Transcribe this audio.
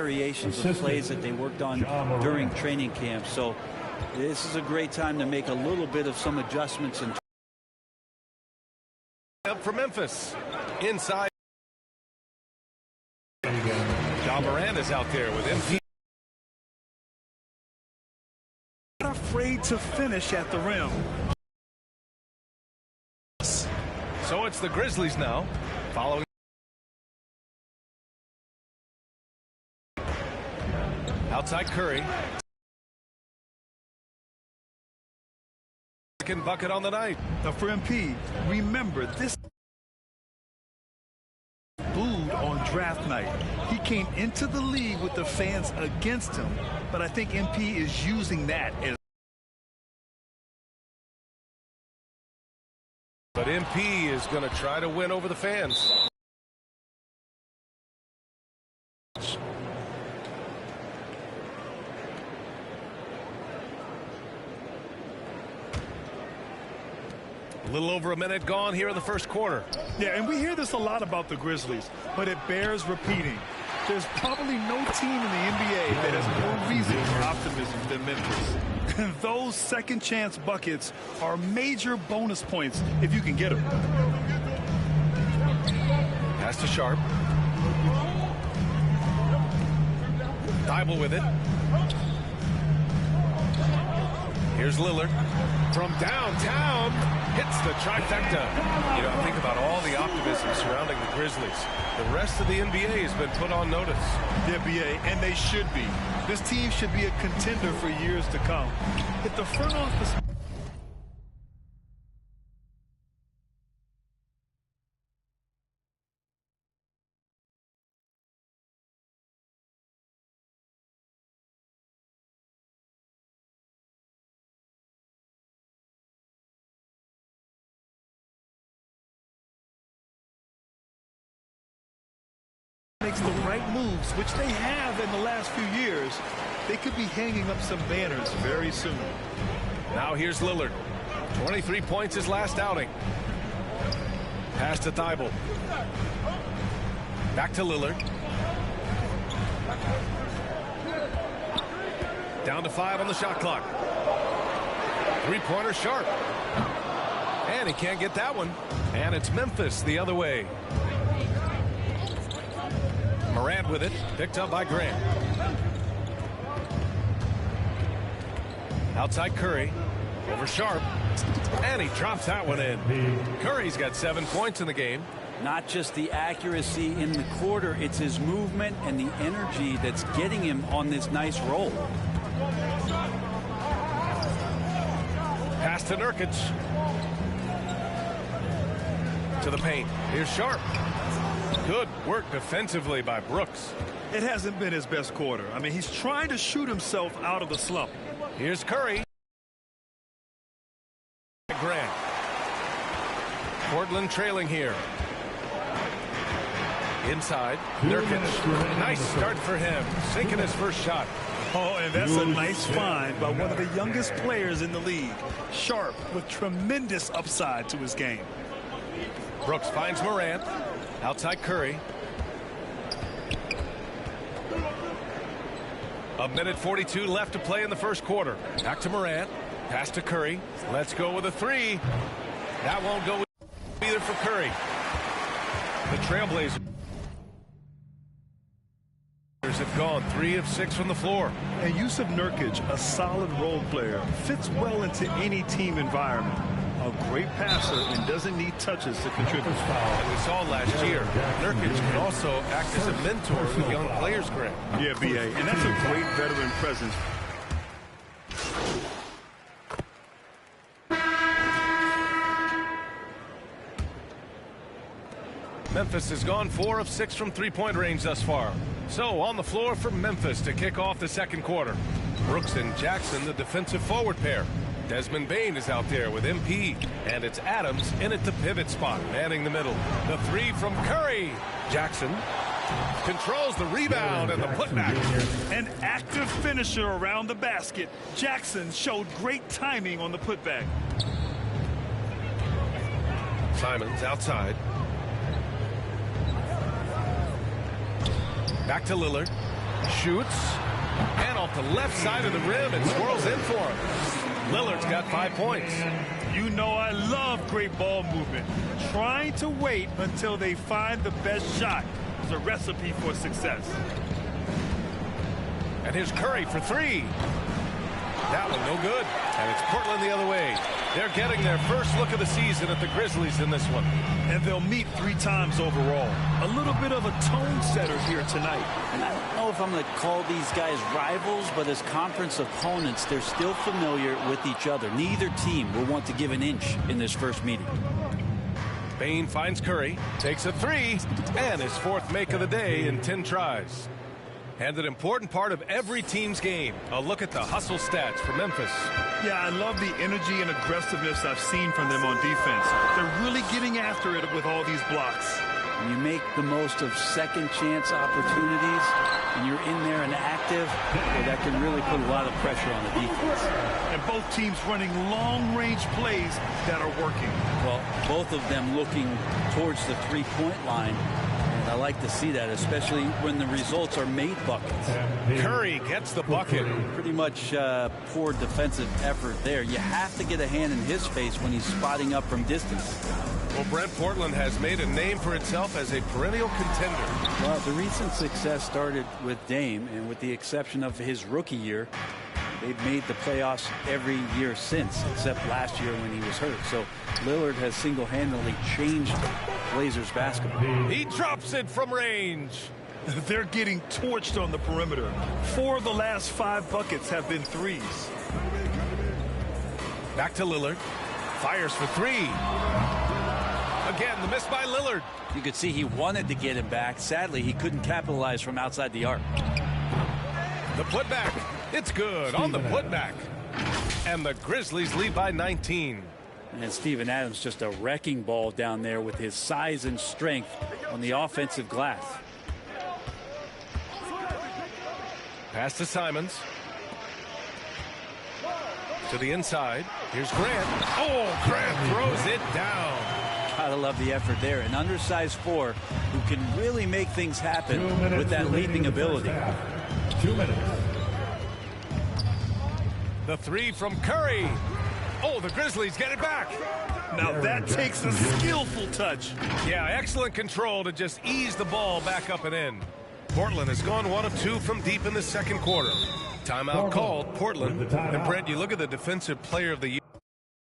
variations of plays that they worked on during training camp. So this is a great time to make a little bit of some adjustments. And up for Memphis. Inside. John Moran is out there with MP. Not afraid to finish at the rim. So it's the Grizzlies now, following. Outside Curry. Second bucket on the night. Now for MP, remember this booed on draft night. He came into the league with the fans against him, but I think MP is using that as. But MP is going to try to win over the fans. A little over a minute gone here in the first quarter. Yeah, and we hear this a lot about the Grizzlies, but it bears repeating. There's probably no team in the NBA that has more reason for optimism than Memphis. And those second chance buckets are major bonus points if you can get them. Pass to Sharp. Thibault with it. Here's Lillard from downtown. Hits the trifecta. You know, think about all the optimism surrounding the Grizzlies. The rest of the NBA has been put on notice. The NBA, and they should be. This team should be a contender for years to come. If the front office... makes the right moves, which they have in the last few years, they could be hanging up some banners very soon. Now here's Lillard. 23 points his last outing. Pass to Thibault. Back to Lillard. Down to 5 on the shot clock. Three-pointer Sharp. And he can't get that one. And it's Memphis the other way. Morant with it, picked up by Grant. Outside Curry, over Sharp, and he drops that one in. Curry's got 7 points in the game. not just the accuracy in the quarter, it's his movement and the energy that's getting him on this nice roll. Pass to Nurkic. To the paint. Here's Sharp. Good work defensively by Brooks. It hasn't been his best quarter. I mean, he's trying to shoot himself out of the slump. Here's Curry. Grant. Portland trailing here. Inside. Nurkic. Nice start for him. Sinking his first shot. Oh, and that's a nice find by one of the youngest players in the league. Sharp with tremendous upside to his game. Brooks finds Morant. Outside Curry. A minute 42 left to play in the first quarter. Back to Morant. Pass to Curry. Let's go with a three. That won't go either for Curry. The Trailblazers have gone 3 of 6 from the floor. And Yusuf Nurkic, a solid role player, fits well into any team environment. A great passer and doesn't need touches to contribute. And we saw last year, Nurkic can also act as a mentor with young players, Greg. Yeah, B.A., and that's a great veteran presence. Memphis has gone 4 of 6 from three-point range thus far. So on the floor for Memphis to kick off the second quarter. Brooks and Jackson, the defensive forward pair. Desmond Bane is out there with MP, and it's Adams in at the pivot spot, manning the middle. The three from Curry. Jackson controls the rebound and the putback. An active finisher around the basket. Jackson showed great timing on the putback. Simons outside. Back to Lillard. Shoots. And off the left side of the rim, it swirls in for him. Lillard's got 5 points. You know I love great ball movement. Trying to wait until they find the best shot is a recipe for success. And here's Curry for 3. That one no good. And it's Portland the other way. They're getting their first look of the season at the Grizzlies in this one. And they'll meet 3 times overall. A little bit of a tone setter here tonight. And I don't know if I'm going to call these guys rivals, but as conference opponents, they're still familiar with each other. Neither team will want to give an inch in this first meeting. Bane finds Curry, takes a 3, and his 4th make of the day in 10 tries. And an important part of every team's game, a look at the hustle stats for Memphis. Yeah, I love the energy and aggressiveness I've seen from them on defense. They're really getting after it with all these blocks. When you make the most of second chance opportunities and you're in there and active, well, that can really put a lot of pressure on the defense. And both teams running long-range plays that are working. Well, both of them looking towards the three-point line. I like to see that, especially when the results are made buckets. Curry gets the bucket. Pretty much poor defensive effort there. You have to get a hand in his face when he's spotting up from distance. Well, Brent, Portland has made a name for itself as a perennial contender. Well, the recent success started with Dame, and with the exception of his rookie year, they've made the playoffs every year since, except last year when he was hurt. So Lillard has single-handedly changed Blazers basketball. He drops it from range. They're getting torched on the perimeter. 4 of the last 5 buckets have been threes. Back to Lillard. Fires for 3. Again, the miss by Lillard. You could see he wanted to get him back. Sadly, he couldn't capitalize from outside the arc. The putback. It's good on the putback. And the Grizzlies lead by 19. And Steven Adams just a wrecking ball down there with his size and strength on the offensive glass. Pass to Simons. To the inside. Here's Grant. Oh, Grant throws it down. Gotta love the effort there. An undersized 4 who can really make things happen with that leaping ability. 2 minutes. The 3 from Curry. Oh, the Grizzlies get it back. Now that takes a skillful touch. Yeah, excellent control to just ease the ball back up and in. Portland has gone 1 of 2 from deep in the second quarter. Timeout called, Portland. And Brent, you look at the defensive player of the year.